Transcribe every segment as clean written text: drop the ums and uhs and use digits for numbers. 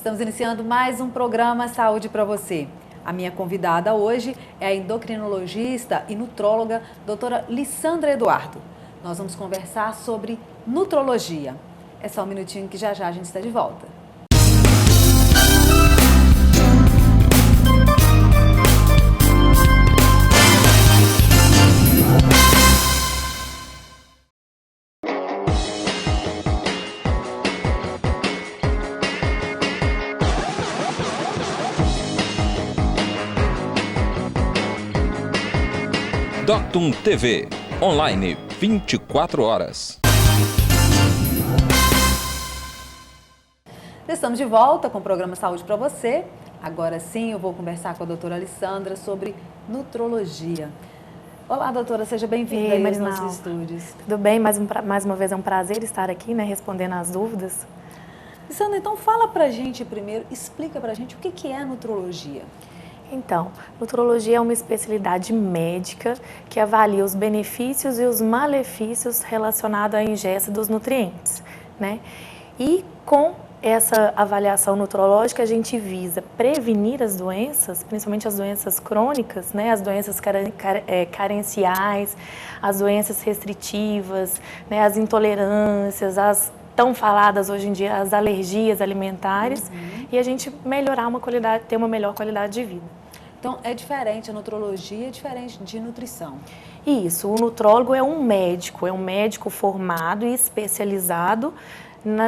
Estamos iniciando mais um programa Saúde para você. A minha convidada hoje é a endocrinologista e nutróloga, doutora Lissandra Eduardo. Nós vamos conversar sobre nutrologia. É só um minutinho que já a gente está de volta. Doctum TV, online 24 horas. Estamos de volta com o programa Saúde para você. Agora sim eu vou conversar com a doutora Lissandra sobre nutrologia. Olá, doutora, seja bem-vinda aos nossos estúdios. Tudo bem? Mais uma vez é um prazer estar aqui, respondendo as dúvidas. Lissandra, então fala pra gente primeiro, explica pra gente o que é nutrologia. Então, nutrologia é uma especialidade médica que avalia os benefícios e os malefícios relacionados à ingesta dos nutrientes, E com essa avaliação nutrológica a gente visa prevenir as doenças, principalmente as doenças crônicas, as doenças carenciais, as doenças restritivas, as intolerâncias, as tão faladas hoje em dia, as alergias alimentares, e a gente ter uma melhor qualidade de vida. Então, é diferente, a nutrologia é diferente de nutrição. Isso, o nutrólogo é um médico formado e especializado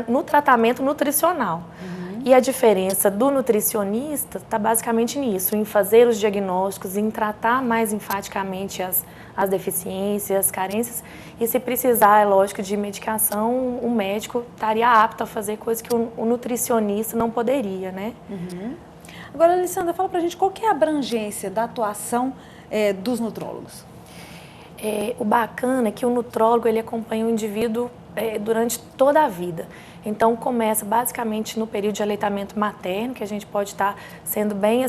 no tratamento nutricional. E a diferença do nutricionista está basicamente nisso, em fazer os diagnósticos, em tratar mais enfaticamente as deficiências, as carências, e se precisar, é lógico, de medicação, o médico estaria apto a fazer coisas que o nutricionista não poderia, Agora, Alessandra, fala pra gente qual que é a abrangência da atuação dos nutrólogos. O bacana é que o nutrólogo ele acompanha o indivíduo durante toda a vida. Então, começa basicamente no período de aleitamento materno, que a gente pode estar sendo bem,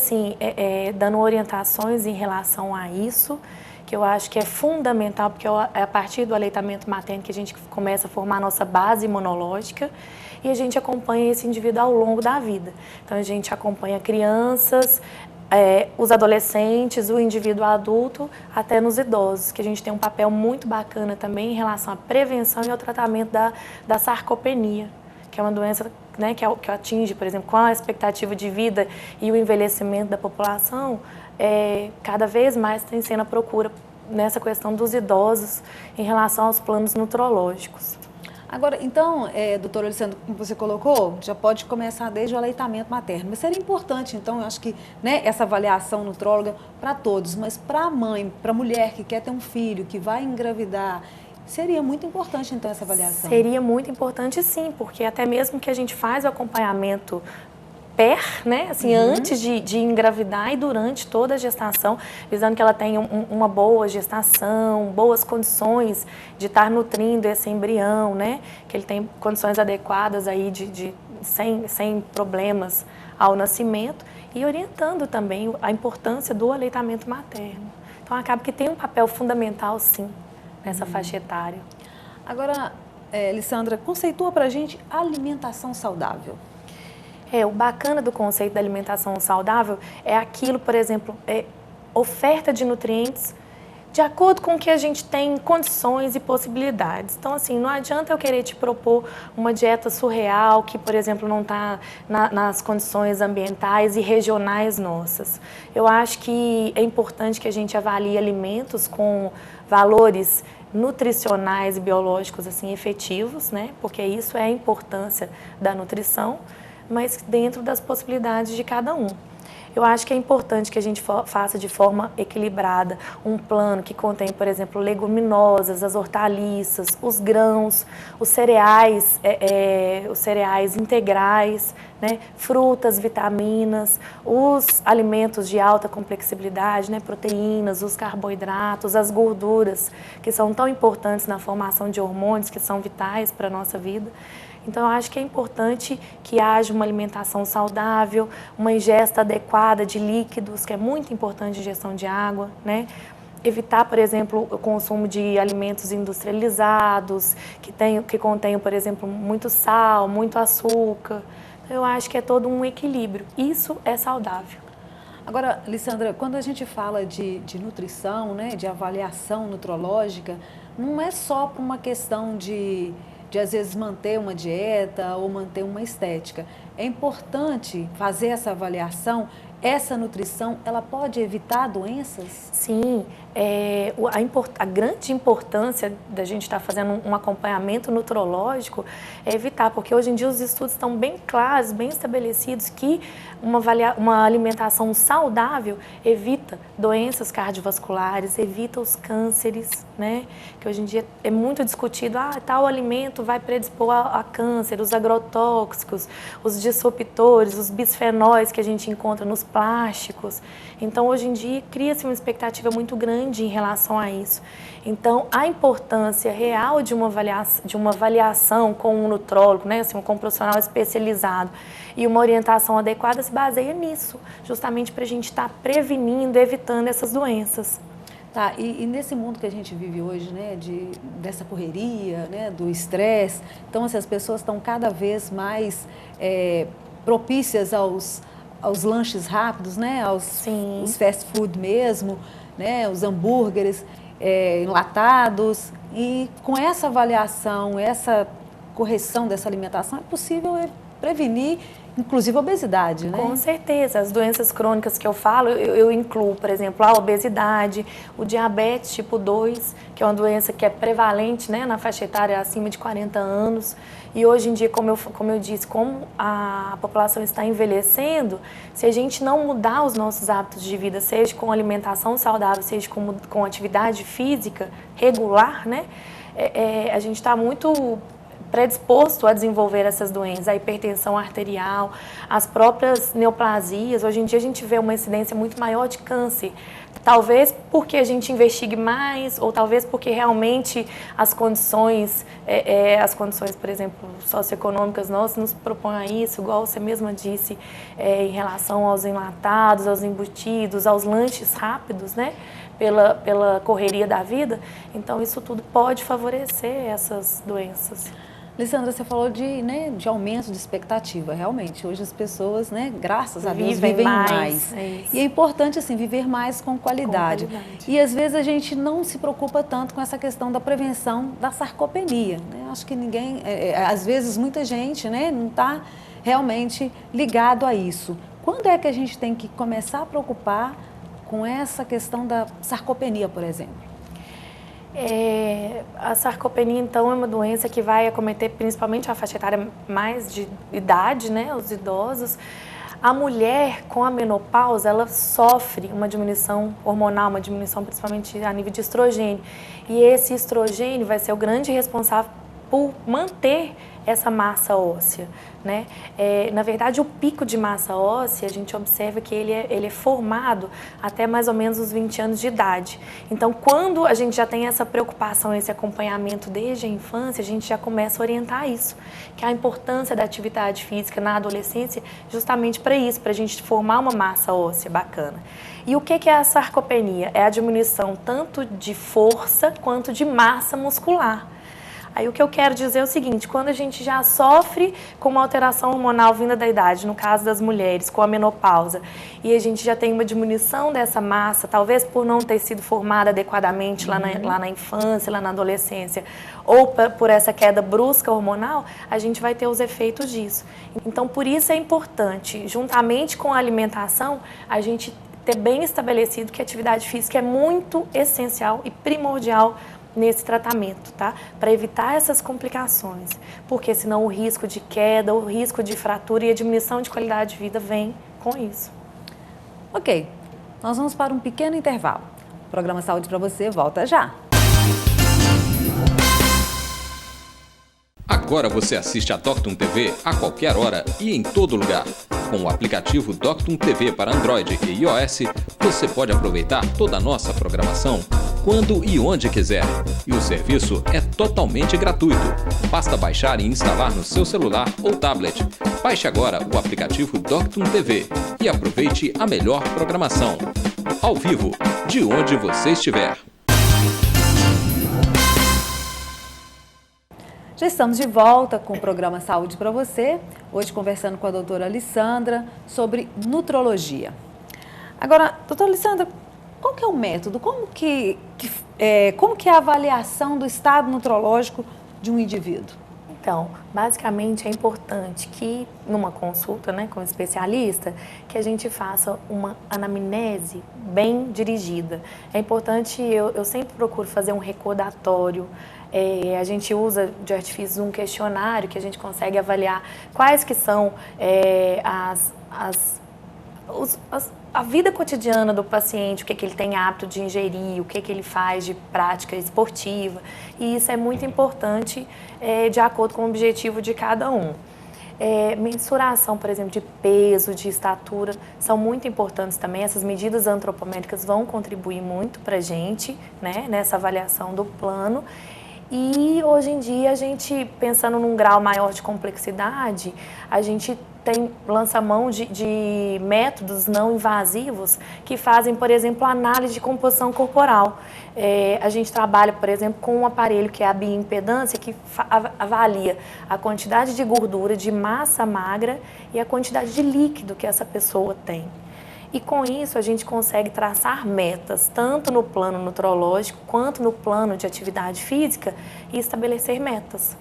dando orientações em relação a isso, que eu acho que é fundamental, porque é a partir do aleitamento materno que a gente começa a formar a nossa base imunológica, e a gente acompanha esse indivíduo ao longo da vida. Então, a gente acompanha crianças, os adolescentes, o indivíduo adulto, até nos idosos, que a gente tem um papel muito bacana também em relação à prevenção e ao tratamento da sarcopenia, que é uma doença que atinge, por exemplo, com a expectativa de vida e o envelhecimento da população, cada vez mais tem sendo a procura nessa questão dos idosos em relação aos planos nutrológicos. Agora, então, doutora Alessandra, como você colocou, já pode começar desde o aleitamento materno. Mas seria importante, então, eu acho que essa avaliação nutróloga para todos, mas para a mãe, para a mulher que quer ter um filho, que vai engravidar, seria muito importante, então, essa avaliação? Seria muito importante, sim, porque até mesmo que a gente faz o acompanhamento antes de engravidar e durante toda a gestação, visando que ela tenha uma boa gestação, boas condições de estar nutrindo esse embrião, que ele tem condições adequadas aí sem problemas ao nascimento, e orientando também a importância do aleitamento materno. Então, acaba que tem um papel fundamental, sim, nessa faixa etária. Agora, Lissandra, conceitua pra gente a alimentação saudável. O bacana do conceito da alimentação saudável é aquilo, por exemplo, oferta de nutrientes de acordo com o que a gente tem condições e possibilidades. Então, não adianta eu querer te propor uma dieta surreal que, por exemplo, não está nas condições ambientais e regionais nossas. Eu acho que é importante que a gente avalie alimentos com valores nutricionais e biológicos efetivos, porque isso é a importância da nutrição, mas dentro das possibilidades de cada um. Eu acho que é importante que a gente faça de forma equilibrada um plano que contém, por exemplo, leguminosas, as hortaliças, os grãos, os cereais integrais, frutas, vitaminas, os alimentos de alta complexibilidade, proteínas, os carboidratos, as gorduras, que são tão importantes na formação de hormônios, que são vitais para a nossa vida. Então, eu acho que é importante que haja uma alimentação saudável, uma ingesta adequada de líquidos, que é muito importante, ingestão de água, Evitar, por exemplo, o consumo de alimentos industrializados, que contenham, por exemplo, muito sal, muito açúcar. Eu acho que é todo um equilíbrio. Isso é saudável. Agora, Lissandra, quando a gente fala de nutrição, né, de avaliação nutrológica, não é só por uma questão de às vezes manter uma dieta ou manter uma estética. É importante fazer essa avaliação. Essa nutrição, ela pode evitar doenças? Sim, a grande importância da gente estar fazendo um acompanhamento nutrológico é evitar, porque hoje em dia os estudos estão bem claros, bem estabelecidos que uma alimentação saudável evita doenças cardiovasculares, evita os cânceres, né? Que hoje em dia é muito discutido, tal alimento vai predispor a câncer, os agrotóxicos, os disruptores, os bisfenóis que a gente encontra nos plásticos. Então, hoje em dia, cria-se uma expectativa muito grande em relação a isso. Então, a importância real de uma avaliação com um nutrólogo, né, assim, com um profissional especializado e uma orientação adequada se baseia nisso, justamente para a gente estar prevenindo, evitando essas doenças. Tá, e nesse mundo que a gente vive hoje, né, dessa correria, né, do estresse, então assim, as pessoas estão cada vez mais propícias aos lanches rápidos, né, os fast food mesmo, né, os hambúrgueres enlatados. E com essa avaliação, essa correção dessa alimentação, é possível prevenir, inclusive, a obesidade, né? Com certeza. As doenças crônicas que eu falo, eu incluo, por exemplo, a obesidade, o diabetes tipo 2, que é uma doença que é prevalente, né, na faixa etária acima de 40 anos. E hoje em dia, como eu disse, como a população está envelhecendo, se a gente não mudar os nossos hábitos de vida, seja com alimentação saudável, seja com atividade física regular, né, a gente está muito predisposto a desenvolver essas doenças, a hipertensão arterial, as próprias neoplasias. Hoje em dia a gente vê uma incidência muito maior de câncer, talvez porque a gente investigue mais, ou talvez porque realmente as condições, por exemplo, socioeconômicas nossas nos propõem a isso, igual você mesma disse, em relação aos enlatados, aos embutidos, aos lanches rápidos, né? Pela correria da vida. Então isso tudo pode favorecer essas doenças. Lissandra, você falou de aumento de expectativa. Realmente, hoje as pessoas, né, graças a Deus, vivem mais. E é importante, assim, viver mais com qualidade. E às vezes a gente não se preocupa tanto com essa questão da prevenção da sarcopenia, né? Acho que às vezes muita gente, né, não está realmente ligado a isso. Quando é que a gente tem que começar a preocupar com essa questão da sarcopenia, por exemplo? A sarcopenia, então, é uma doença que vai acometer principalmente a faixa etária mais de idade, né, os idosos. A mulher com a menopausa, ela sofre uma diminuição hormonal, uma diminuição principalmente a nível de estrogênio. E esse estrogênio vai ser o grande responsável por manter essa massa óssea, né? Na verdade, o pico de massa óssea, a gente observa que ele é formado até mais ou menos os 20 anos de idade. Então, quando a gente já tem essa preocupação, esse acompanhamento desde a infância, a gente já começa a orientar isso, que é a importância da atividade física na adolescência, justamente para isso, para a gente formar uma massa óssea bacana. E o que é a sarcopenia? É a diminuição tanto de força quanto de massa muscular. Aí o que eu quero dizer é o seguinte, quando a gente já sofre com uma alteração hormonal vinda da idade, no caso das mulheres, com a menopausa, e a gente já tem uma diminuição dessa massa, talvez por não ter sido formada adequadamente lá na infância, lá na adolescência, ou por essa queda brusca hormonal, a gente vai ter os efeitos disso. Então, por isso é importante, juntamente com a alimentação, a gente ter bem estabelecido que a atividade física é muito essencial e primordial nesse tratamento, tá? Para evitar essas complicações, porque senão o risco de queda, o risco de fratura e a diminuição de qualidade de vida vem com isso. Ok, nós vamos para um pequeno intervalo. O programa Saúde para você volta já. Agora você assiste a Doctum TV a qualquer hora e em todo lugar. Com o aplicativo Doctum TV para Android e iOS, você pode aproveitar toda a nossa programação quando e onde quiser. E o serviço é totalmente gratuito. Basta baixar e instalar no seu celular ou tablet. Baixe agora o aplicativo Doctum TV e aproveite a melhor programação. Ao vivo, de onde você estiver. Já estamos de volta com o programa Saúde para você, hoje conversando com a doutora Alessandra sobre nutrologia. Agora, doutora Alessandra, qual que é o método? Como que é a avaliação do estado nutrológico de um indivíduo? Então, basicamente é importante que numa consulta, né, com um especialista, que a gente faça uma anamnese bem dirigida. É importante, eu sempre procuro fazer um recordatório. A gente usa de artifício um questionário que a gente consegue avaliar quais que são a vida cotidiana do paciente, o que ele tem hábito de ingerir, o que ele faz de prática esportiva, e isso é muito importante de acordo com o objetivo de cada um. Mensuração, por exemplo, de peso, de estatura, são muito importantes também. Essas medidas antropométricas vão contribuir muito para a gente, né, nessa avaliação do plano. E hoje em dia, a gente, pensando num grau maior de complexidade, a gente lança mão de métodos não invasivos que fazem, por exemplo, análise de composição corporal. A gente trabalha, por exemplo, com um aparelho que é a bioimpedância, que avalia a quantidade de gordura, de massa magra e a quantidade de líquido que essa pessoa tem. E com isso a gente consegue traçar metas, tanto no plano nutrológico quanto no plano de atividade física, e estabelecer metas.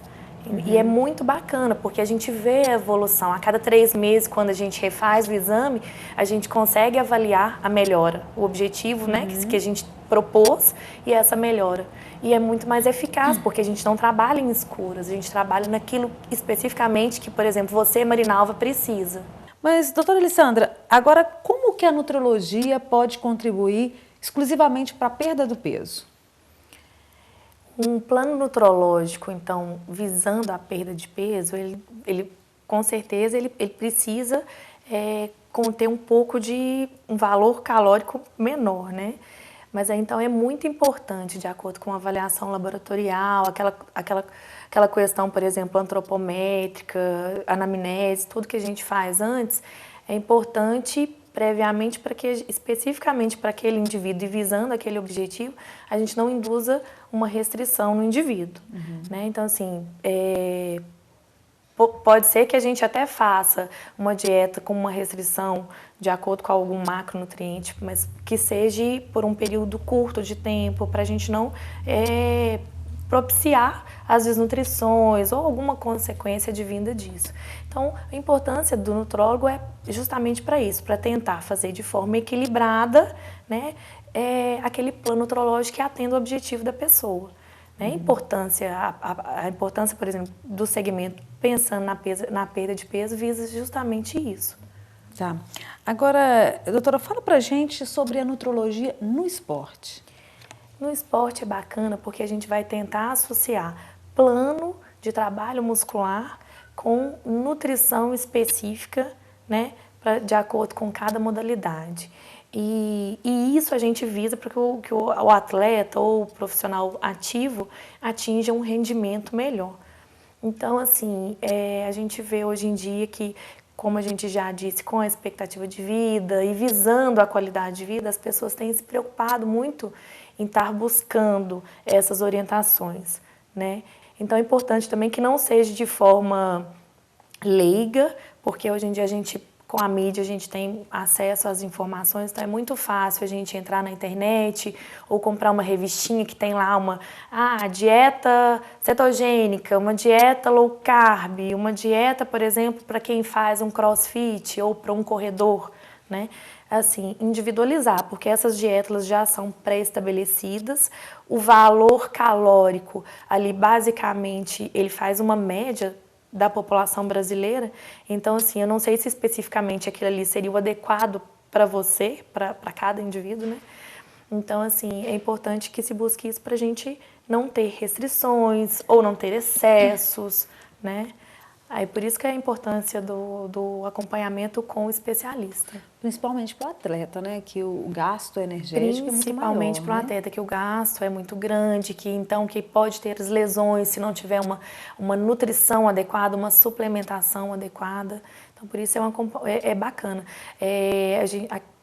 E é muito bacana, porque a gente vê a evolução. A cada 3 meses, quando a gente refaz o exame, a gente consegue avaliar a melhora, o objetivo, né, que a gente propôs, e essa melhora. E é muito mais eficaz, porque a gente não trabalha em escuras, a gente trabalha naquilo especificamente que, por exemplo, você, Marinalva, precisa. Mas, doutora Alessandra, agora como que a nutrologia pode contribuir exclusivamente para a perda do peso? Um plano nutrológico, então, visando a perda de peso, ele com certeza, ele precisa conter um pouco de um valor calórico menor, né? Mas então é muito importante, de acordo com a avaliação laboratorial, aquela questão, por exemplo, antropométrica, anamnese, tudo que a gente faz antes, é importante previamente para que, especificamente para aquele indivíduo e visando aquele objetivo, a gente não induza uma restrição no indivíduo, né? Então, assim, pode ser que a gente até faça uma dieta com uma restrição de acordo com algum macronutriente, mas que seja por um período curto de tempo, para a gente não propiciar as desnutrições ou alguma consequência advinda disso. Então, a importância do nutrólogo é justamente para isso, para tentar fazer de forma equilibrada, né, aquele plano nutrológico que atenda o objetivo da pessoa. Né? A importância, por exemplo, do segmento pensando na perda de peso visa justamente isso. Tá. Agora, doutora, fala pra gente sobre a nutrologia no esporte. No esporte é bacana porque a gente vai tentar associar plano de trabalho muscular com nutrição específica, né, de acordo com cada modalidade. E isso a gente visa para que o atleta ou o profissional ativo atinja um rendimento melhor. Então, assim, a gente vê hoje em dia que, como a gente já disse, com a expectativa de vida e visando a qualidade de vida, as pessoas têm se preocupado muito em estar buscando essas orientações, né? Então é importante também que não seja de forma leiga, porque hoje em dia com a mídia a gente tem acesso às informações, então é muito fácil a gente entrar na internet ou comprar uma revistinha que tem lá uma dieta cetogênica, uma dieta low carb, uma dieta, por exemplo, para quem faz um crossfit ou para um corredor, né? Assim, individualizar, porque essas dietas já são pré-estabelecidas, o valor calórico ali basicamente ele faz uma média da população brasileira, então assim, eu não sei se especificamente aquilo ali seria o adequado para você, para cada indivíduo, né? Então assim, é importante que se busque isso para a gente não ter restrições ou não ter excessos, né? Aí por isso que é a importância do acompanhamento com o especialista. Principalmente para o atleta, né? Que o gasto energético é muito maior. Principalmente para o atleta, que o gasto é muito grande, que pode ter as lesões se não tiver uma nutrição adequada, uma suplementação adequada. Então por isso é bacana.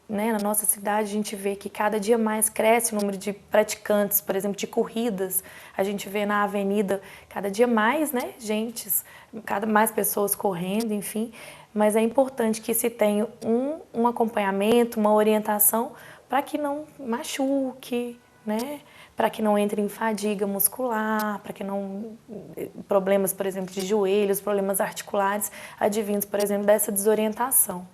né, na nossa cidade a gente vê que cada dia mais cresce o número de praticantes, por exemplo, de corridas. A gente vê na avenida cada dia mais, né, cada mais pessoas correndo, enfim. Mas é importante que se tenha um acompanhamento, uma orientação para que não machuque, né, para que não entre em fadiga muscular, para que não problemas, por exemplo, de joelhos, problemas articulares advindos, por exemplo, dessa desorientação.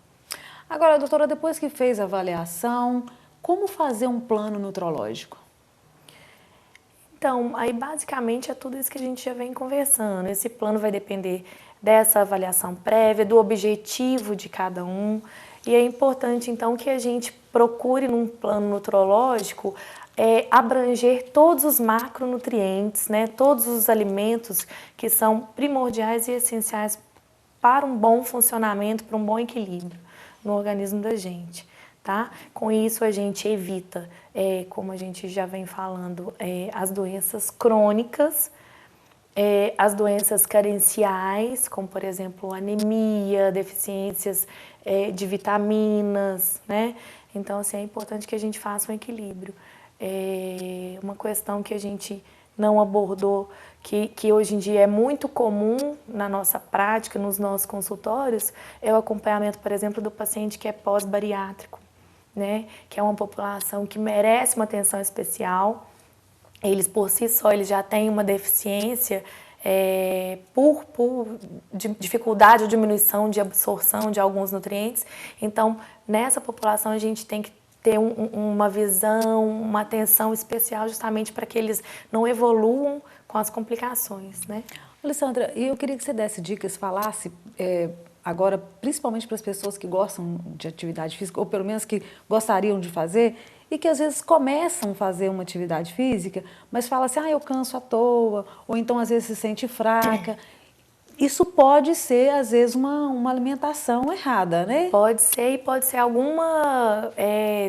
Agora, doutora, depois que fez a avaliação, como fazer um plano nutrológico? Então, aí basicamente é tudo isso que a gente já vem conversando. Esse plano vai depender dessa avaliação prévia, do objetivo de cada um. E é importante, então, que a gente procure num plano nutrológico abranger todos os macronutrientes, né, todos os alimentos que são primordiais e essenciais para um bom funcionamento, para um bom equilíbrio no organismo da gente, tá? Com isso a gente evita, como a gente já vem falando, as doenças crônicas, as doenças carenciais, como por exemplo anemia, deficiências de vitaminas, né? Então assim, é importante que a gente faça um equilíbrio. Uma questão que a gente não abordou, que hoje em dia é muito comum na nossa prática, nos nossos consultórios, é o acompanhamento, por exemplo, do paciente que é pós-bariátrico, né? Que é uma população que merece uma atenção especial. Eles, por si só, eles já têm uma deficiência por dificuldade ou diminuição de absorção de alguns nutrientes. Então, nessa população, a gente tem que ter uma visão, uma atenção especial justamente para que eles não evoluam com as complicações, né? Alessandra, eu queria que você desse dicas, falasse agora, principalmente para as pessoas que gostam de atividade física, ou pelo menos que gostariam de fazer, e que às vezes começam a fazer uma atividade física, mas falam assim, eu canso à toa, ou então às vezes se sente fraca. Isso pode ser, às vezes, uma alimentação errada, né? Pode ser, e pode ser alguma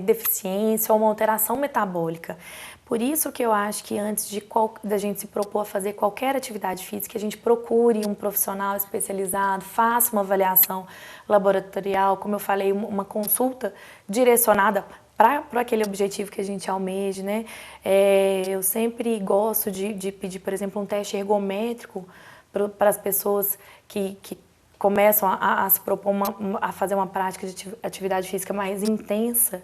deficiência ou uma alteração metabólica. Por isso que eu acho que antes da gente se propor a fazer qualquer atividade física, a gente procure um profissional especializado, faça uma avaliação laboratorial, como eu falei, uma consulta direcionada para aquele objetivo que a gente almeja, né? Eu sempre gosto de pedir, por exemplo, um teste ergométrico para as pessoas que começam a se propor a fazer uma prática de atividade física mais intensa,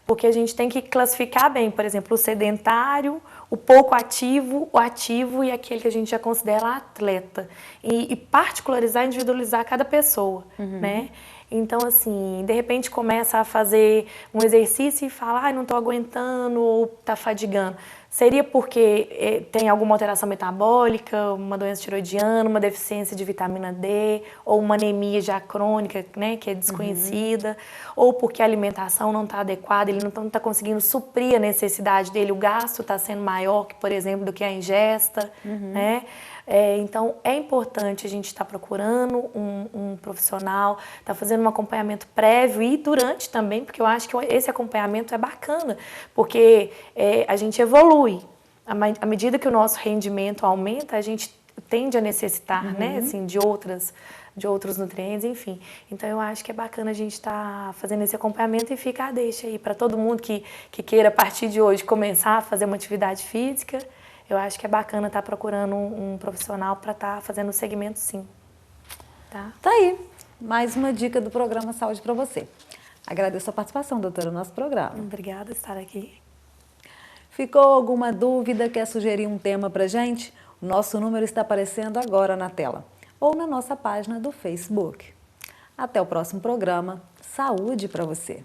porque a gente tem que classificar bem, por exemplo, o sedentário, o pouco ativo, o ativo e aquele que a gente já considera atleta. E particularizar, individualizar cada pessoa, né? Então, assim, de repente começa a fazer um exercício e fala, não estou aguentando ou está fadigando. Seria porque tem alguma alteração metabólica, uma doença tiroidiana, uma deficiência de vitamina D, ou uma anemia já crônica, né, que é desconhecida, ou porque a alimentação não está adequada, ele não está conseguindo suprir a necessidade dele, o gasto está sendo maior, por exemplo, do que a ingesta, né? Então, é importante a gente estar procurando um profissional, estar fazendo um acompanhamento prévio e durante também, porque eu acho que esse acompanhamento é bacana, porque a gente evolui. À medida que o nosso rendimento aumenta, a gente tende a necessitar, né, assim, de outros nutrientes, enfim. Então, eu acho que é bacana a gente estar fazendo esse acompanhamento e fica a deixa aí para todo mundo que queira, a partir de hoje, começar a fazer uma atividade física. Eu acho que é bacana estar procurando um profissional para estar fazendo o segmento, sim. Tá aí, mais uma dica do programa Saúde para você. Agradeço a participação, doutora, no nosso programa. Obrigada por estar aqui. Ficou alguma dúvida? Quer sugerir um tema para gente? O nosso número está aparecendo agora na tela ou na nossa página do Facebook. Até o próximo programa. Saúde para você!